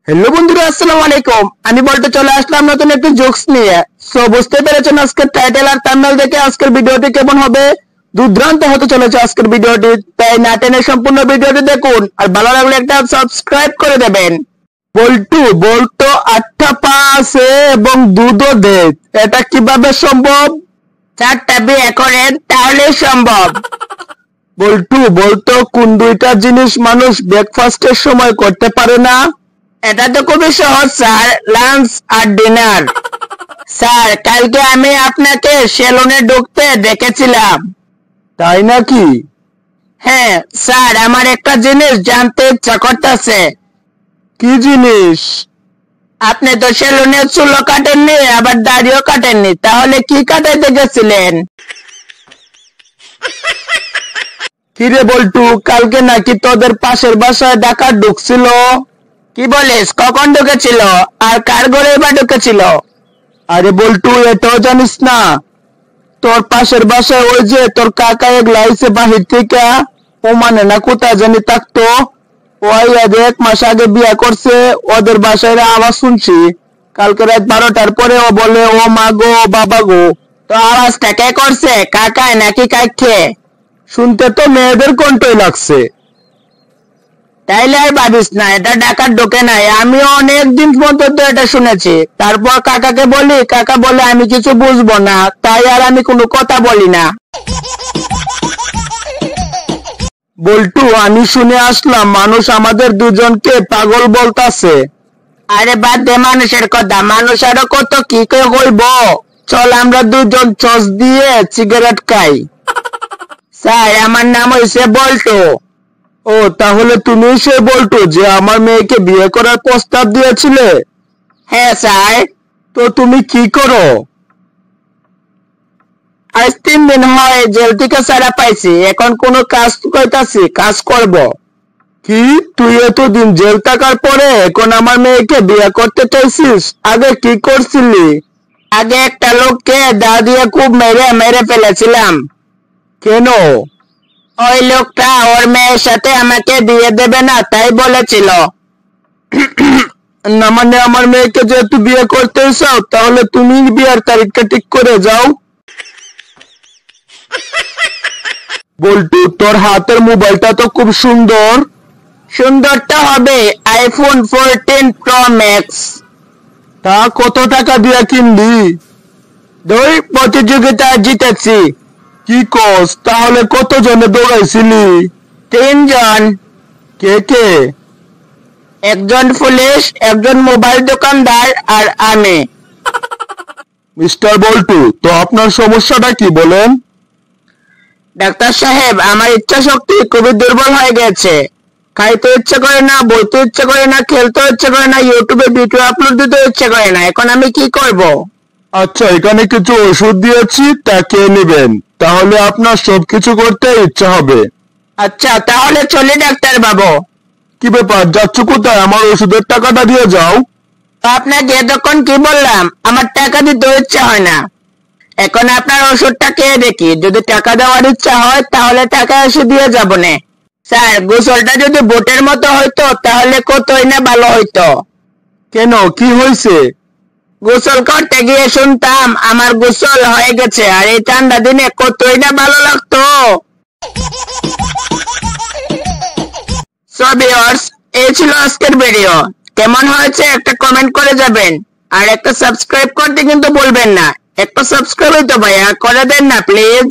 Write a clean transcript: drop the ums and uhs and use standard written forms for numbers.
Hello বন্ধুরা, আসসালামু আলাইকুম। আমি বলতে চলে আসলাম নতুন একটি জোকস নিয়ে। সো বুঝতে পেরেছেন আজকের টাইটেল আর থাম্বনেল দেখে আজকের ভিডিওটি কেমন হবে। দুর্দান্ত হতে চলেছে আজকের ভিডিওটি, তাই না টেনে সম্পূর্ণ ভিডিওটি দেখুন আর ভালো লাগলে একটা সাবস্ক্রাইব করে দেবেন। বল্টু বলতো 8টা পা আছে এবং দুধও দেয়, এটা কিভাবে সম্ভব? 4টা বিয়ে করেন তাহলে সম্ভব। বল্টু বলতো কোন দুইটা জিনিস মানুষ ব্রেকফাস্টের সময় করতে পারে না? এটা তো খুবই সহজ স্যার, লাঞ্চ আর ডিনার। স্যার, কালকে আমি আপনাকে সেলুনে ঢুকতে দেখেছিলাম। তাই নাকি? হ্যাঁ স্যার, আমার একটা জিনিস জানতে ইচ্ছা করতেছে। কি জিনিস? আপনি তো সেলুনে চুলও কাটেননি আবার দাড়িও কাটেননি, তাহলে কি কাটাইতে গেছিলেন? কিরে বল্টু, কালকে নাকি তোদের পাশের বাসায় ডাকাত ঢুকছিল? কি বলিস, কখন ঢুকেছিল আর কার ঘরে বা ঢুকেছিল? আরে বল্টু, এটাও জানিস না? তোর পাশের বাসায় ওই যে তোর কাকা এগুলা আইছে বাহির থেকে, ও মানে না কোথায় জানি থাকতো, ওই আজ 1 মাস আগে বিয়া করছে। ওদের বাসায় আওয়াজ শুনছি কালকে রাত 12টার পরে। ও বলে ও মা গো বাবা গো। তো আওয়াজটা কে করছে, কাকায় নাকি কাইখে? শুনতে তো মেয়েদের কণ্ঠই লাগছে। তাইলে আর ভাবিস না এটা ডাকাত ঢোকে নাই, আমিও অনেকদিন পর্যন্ত এটা শুনেছি। তারপর কাকাকে বলি, কাকা বলে আমি কিছু বুঝবো না, তাই আর আমি কোনো কথা বলি না। বল্টু, আমি শুনে আসলাম মানুষ আমাদের দুজনকে পাগল বলতাছে। আরে বাদ দে মানুষের কথা, মানুষ আরো কত কি কইব। চল আমরা দুজন চস দিয়ে সিগারেট খাই। স্যার, আমার নাম হইছে বল্টু। ও, তাহলে তুমি সে বল্টু যে আমার মেয়েকে বিয়ে করার প্রস্তাব দিয়েছিলে? হ্যাঁ স্যার। তো তুমি কি করো? আজ 3 দিন হয় জেল থেকে ছাড়া পাইছি, এখন কোনো কাজ করতেছি, কাজ করব। কি, তুই এতদিন জেল থাকার পরে এখন আমার মেয়েকে বিয়ে করতে চাইছিস? আগে কি করছিলি? আগে একটা লোককে দা দিয়ে খুব মেরে মেরে ফেলেছিলাম। কেন? ওই লোকটা ওর মেয়ের সাথে আমাকে বিয়ে দেবে না তাই বলেছিল। না মানে আমার মেয়েকে যেহেতু বিয়ে করতে চাও তাহলে তুমি বিয়ের তারিখটা ঠিক করে যাও। বল্টু, তোর হাতের মোবাইলটা তো খুব সুন্দর। সুন্দরটা হবে আইফোন 14 প্রো ম্যাক্স। তা কত টাকা দিয়ে কিনলি? দুই প্রতিযোগিতা জিতেছি। কি কস, তাহলে কত জনে দৌড়াইছিলি? 3 জন। কে কে? একজন পুলিশ, একজন মোবাইল দোকানদার আর আমি। মিস্টার বল্টু, তো আপনার সমস্যাটা কি বলেন? ডাক্তার সাহেব, আমার ইচ্ছা শক্তি খুবই দুর্বল হয়ে গেছে। খাইতে ইচ্ছে করে না, বইতে ইচ্ছে করে না, খেলতে ইচ্ছে করে না, ইউটিউবে ভিডিও আপলোড দিতে ইচ্ছে করে না। এখন আমি কি করব? আচ্ছা, এখানে কিছু ওষুধ দিয়েছি, তা খেয়ে নেবেন, তাহলে আপনার সবকিছু করতে ইচ্ছা হবে। আচ্ছা, তাহলে চলি ডাক্তার বাবু। কি ব্যাপার, যাচ্ছ কোথায়? আমার ওষুধের টাকাটা দিয়ে যাও। আপনাকে এতক্ষণ কি বললাম, আমার টাকা দিতে ইচ্ছা হয় না। এখন আপনার ওষুধটা খেয়ে দেখি, যদি টাকা দেওয়ার ইচ্ছা হয় তাহলে টাকা এসে দিয়ে যাব না। স্যার, গোসলটা যদি বোটের মতো হইতো তাহলে কতই না ভালো হইতো। কেন, কি হয়েছে? গোসল করতে গিয়ে শুনতাম আমার গোসল হয়ে গেছে, আর এই ঠান্ডা দিনে কতই না ভালো লাগতো। সো ভিউয়ার্স, এই ছিল আজকের ভিডিও। কেমন হয়েছে একটা কমেন্ট করে যাবেন, আর একটা সাবস্ক্রাইব করতে কিন্তু ভুলবেন না। একটা সাবস্ক্রাইব তো ভাইয়া করে দেন না প্লিজ।